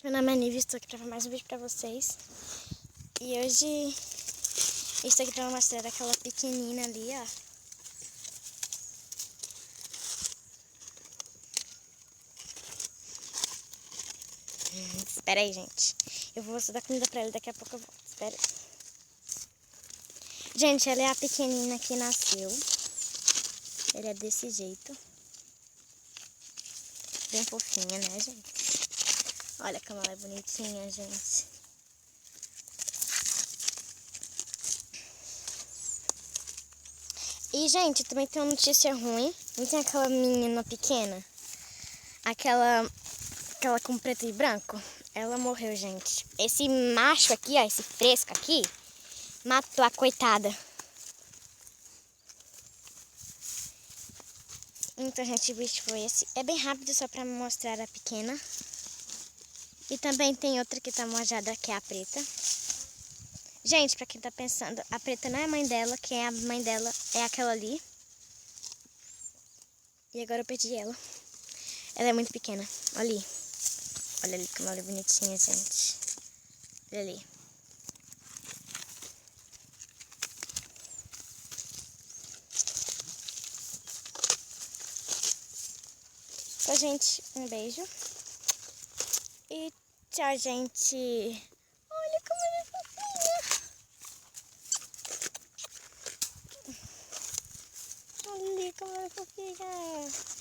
Meu nome é Nívia, estou aqui para mais um vídeo para vocês. E hoje estou aqui para mostrar aquela pequenina ali, ó. Espera aí, gente. Eu vou dar comida para ela, daqui a pouco eu volto. Espera aí. Gente, ela é a pequenina que nasceu. Ela é desse jeito. Bem fofinha, né, gente? Olha como ela é bonitinha, gente. E, gente, também tem uma notícia ruim. Não tem aquela menina pequena? Aquela com preto e branco? Ela morreu, gente. Esse macho aqui, ó, esse fresco aqui, matou a coitada. Então, gente, o bicho foi esse. É bem rápido, só pra mostrar a pequena. E também tem outra que tá mojada, que é a preta. Gente, pra quem tá pensando, a preta não é a mãe dela. Quem é a mãe dela é aquela ali. E agora eu perdi ela. Ela é muito pequena. Olha ali. Olha ali como ela é bonitinha, gente. Olha ali. Então, gente, um beijo. E tchau, gente. Olha como ela é fofinha. Olha como ela é fofinha.